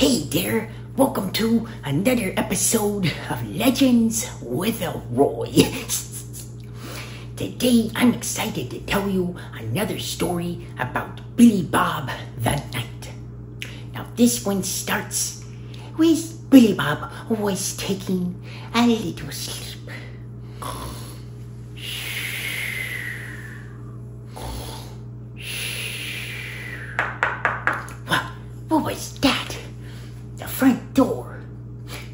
Hey there, welcome to another episode of Legends with Elroy. Today I'm excited to tell you another story about Billy Bob the Knight. Now this one starts with Billy Bob was taking a little sleep. What was that? The front door.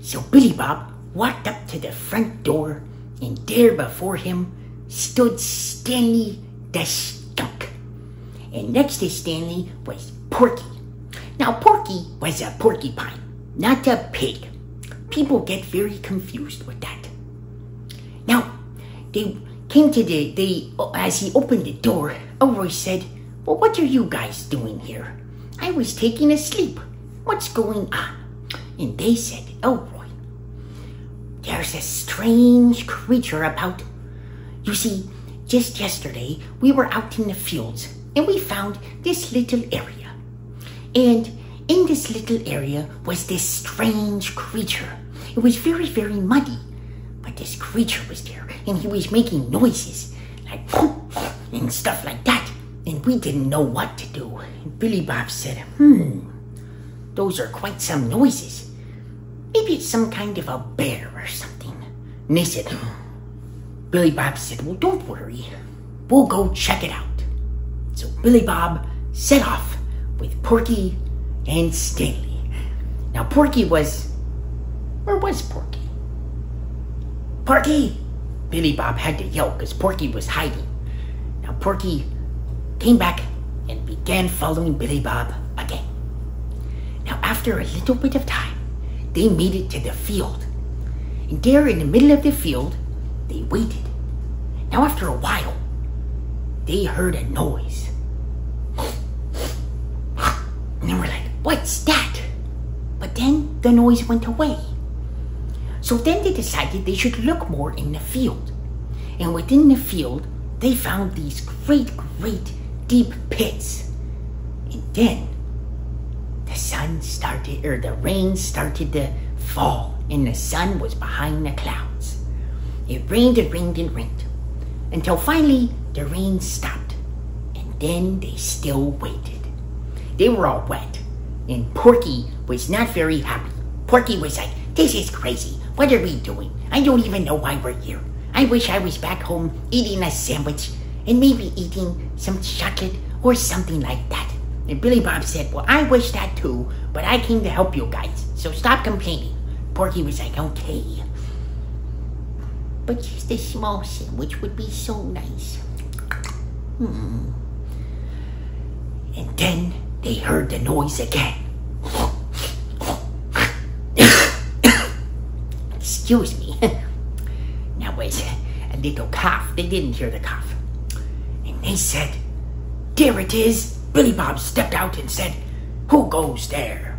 So Billy Bob walked up to the front door, and there before him stood Stanley the skunk. And next to Stanley was Porky. Now Porky was a porcupine, not a pig. People get very confused with that. Now, they came to as he opened the door, Elroy said, "Well, what are you guys doing here?" "I was taking a sleep. What's going on?" And they said, "Elroy, there's a strange creature about. You see, just yesterday we were out in the fields and we found this little area. And in this little area was this strange creature. It was very, very muddy. But this creature was there and he was making noises like and stuff like that. And we didn't know what to do." And Billy Bob said, "Those are quite some noises. Maybe it's some kind of a bear or something." And they said, Billy Bob said, "Well, don't worry. We'll go check it out." So Billy Bob set off with Porky and Stanley. Now Porky was... Where was Porky? "Porky!" Billy Bob had to yell because Porky was hiding. Now Porky came back and began following Billy Bob again. Now after a little bit of time, they made it to the field. And there in the middle of the field, they waited. Now after a while, they heard a noise. And they were like, "What's that?" But then the noise went away. So then they decided they should look more in the field. And within the field, they found these great deep pits. And then the rain started to fall, and the sun was behind the clouds. It rained and rained and rained until finally the rain stopped, and then they still waited. They were all wet, and Porky was not very happy. Porky was like, "This is crazy. What are we doing? I don't even know why we're here. I wish I was back home eating a sandwich and maybe eating some chocolate or something like that." And Billy Bob said, "Well, I wish that too, but I came to help you guys, so stop complaining." Porky was like, "Okay, but just a small sandwich would be so nice." And then they heard the noise again. Excuse me. That was a little cough. They didn't hear the cough. And they said, "There it is." Billy Bob stepped out and said, "Who goes there?"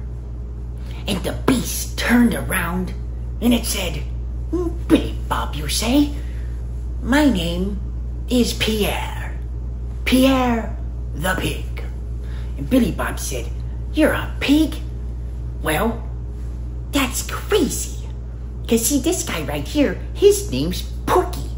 And the beast turned around and it said, "Billy Bob, you say? My name is Pierre. Pierre the Pig." And Billy Bob said, "You're a pig? Well, that's crazy. Because see, this guy right here, his name's Porky."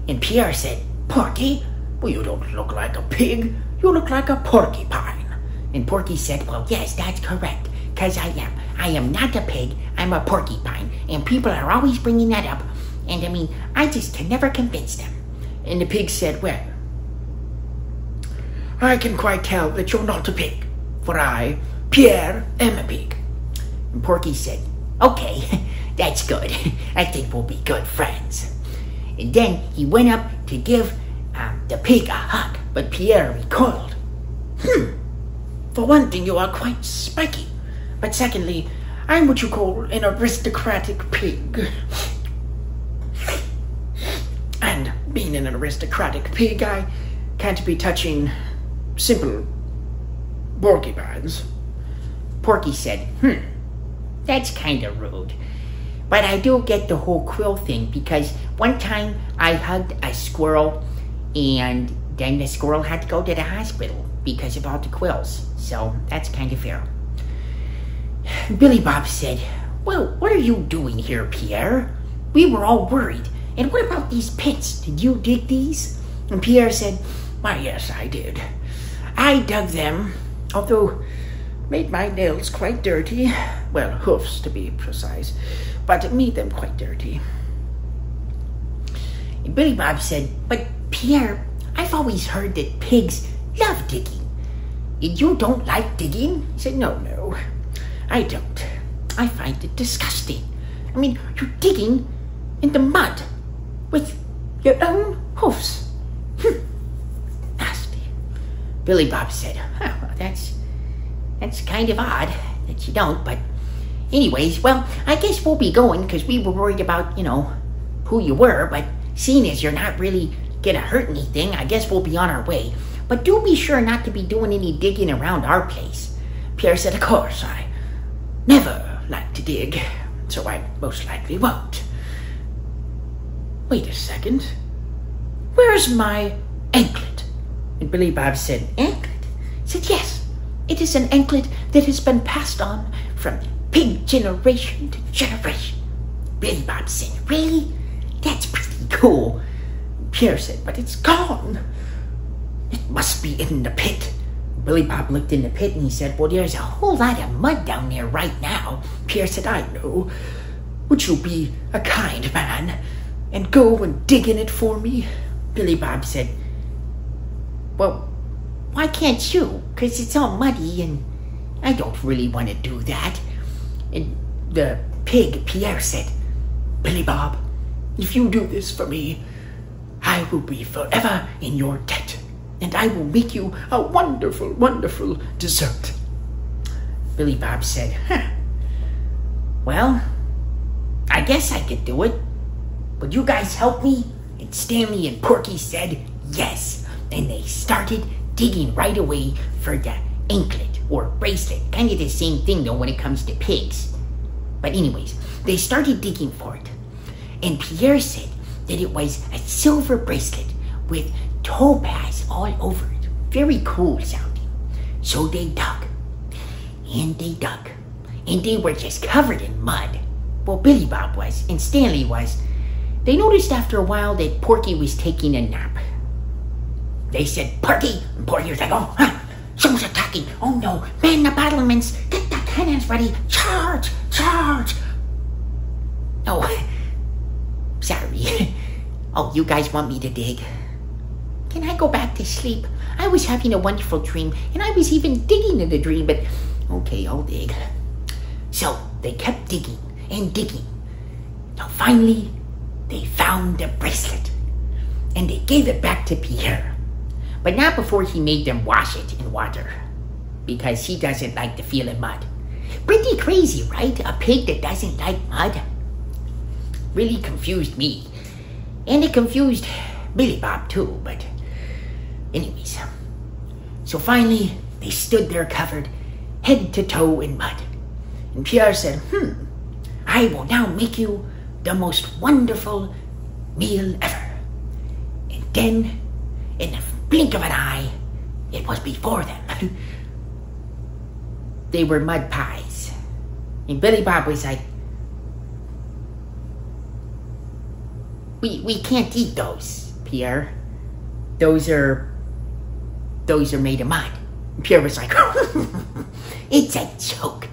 And Pierre said, "Porky? Well, you don't look like a pig. You look like a porcupine." And Porky said, "Well, yes, that's correct, because I am. I am not a pig, I'm a porcupine, and people are always bringing that up, and I mean, I just can never convince them." And the pig said, "Well, I can quite tell that you're not a pig, for I, Pierre, am a pig." And Porky said, "Okay, that's good. I think we'll be good friends." And then he went up to give the pig a hug, but Pierre recoiled. "For one thing, you are quite spiky. But secondly, I'm what you call an aristocratic pig. And being an aristocratic pig, I can't be touching simple porcupines." Porky said, "That's kind of rude. But I do get the whole quill thing, because one time I hugged a squirrel and then the squirrel had to go to the hospital because of all the quills. So that's kind of fair." Billy Bob said, "Well, what are you doing here, Pierre? We were all worried. And what about these pits? Did you dig these?" And Pierre said, "Why, yes, I did. I dug them, although made my nails quite dirty. Well, hoofs to be precise, but made them quite dirty." And Billy Bob said, "But Pierre, I've always heard that pigs love digging. And you don't like digging?" He said, No, I don't. I find it disgusting. I mean, you're digging in the mud with your own hoofs. Nasty." Billy Bob said, "Well, that's kind of odd that you don't, but anyways, well, I guess we'll be going because we were worried about, who you were, but seeing as you're not really gonna hurt anything, I guess we'll be on our way. But do be sure not to be doing any digging around our place." Pierre said, "Of course, I never like to dig, so I most likely won't. Wait a second. Where's my anklet?" And Billy Bob said, "Anklet?" He said, "Yes, it is an anklet that has been passed on from pig generation to generation." Billy Bob said, "Really? That's pretty cool." Pierre said, "But it's gone. It must be in the pit." Billy Bob looked in the pit and he said, "Well, there's a whole lot of mud down there right now." Pierre said, "I know. Would you be a kind man and go and dig in it for me?" Billy Bob said, "Well, why can't you? Because it's all muddy and I don't really want to do that." And the pig, Pierre, said, "Billy Bob, if you do this for me, I will be forever in your debt. And I will make you a wonderful, wonderful dessert." Billy Bob said, "Well, I guess I could do it. Would you guys help me?" And Stanley and Porky said yes. And they started digging right away for the anklet or bracelet. Kind of the same thing though when it comes to pigs. But anyways, they started digging for it. And Pierre said that it was a silver bracelet with topaz all over it. Very cool sounding. So they dug. And they dug. And they were just covered in mud. Well, Billy Bob was, and Stanley was. They noticed after a while that Porky was taking a nap. They said, "Porky!" And Porky was like, "Oh, someone's attacking. Oh no, man the battlements. Get the cannons ready. Charge! Charge!" Oh, sorry. Oh, you guys want me to dig? Can I go back to sleep? I was having a wonderful dream, and I was even digging in the dream, but okay, I'll dig. So they kept digging and digging. Now finally, they found the bracelet, and they gave it back to Pierre. But not before he made them wash it in water, because he doesn't like the feel of mud. Pretty crazy, right? A pig that doesn't like mud? Really confused me. And it confused Billy Bob too, but anyways. So finally, they stood there covered head to toe in mud. And Pierre said, "I will now make you the most wonderful meal ever." And then, in the blink of an eye, it was before them. They were mud pies. And Billy Bob was like, We can't eat those, Pierre. Those are made of mud." Pierre was like, "It's a joke.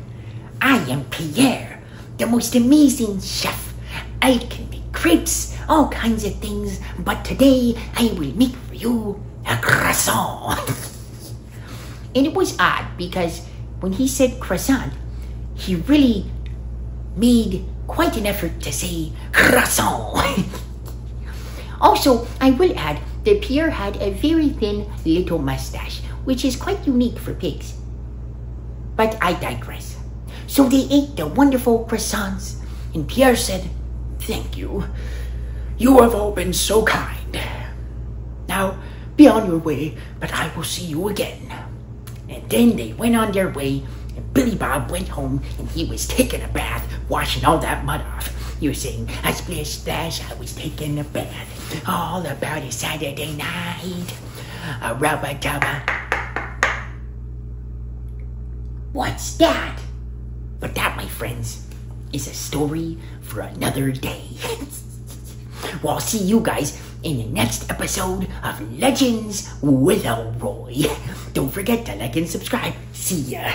I am Pierre, the most amazing chef. I can make crepes, all kinds of things, but today I will make for you a croissant." And it was odd because when he said croissant, he really made quite an effort to say croissant. Also, I will add that Pierre had a very thin little mustache, which is quite unique for pigs. But I digress. So they ate the wonderful croissants, and Pierre said, "Thank you. You have all been so kind. Now, be on your way, but I will see you again." And then they went on their way, and Billy Bob went home, and he was taking a bath, washing all that mud off. He was saying, "A splish splash, I was taking a bath, all about a Saturday night, a rubber-dubber." What's that? But that, my friends, is a story for another day. Well, I'll see you guys in the next episode of Legends with Elroy. Don't forget to like and subscribe. See ya.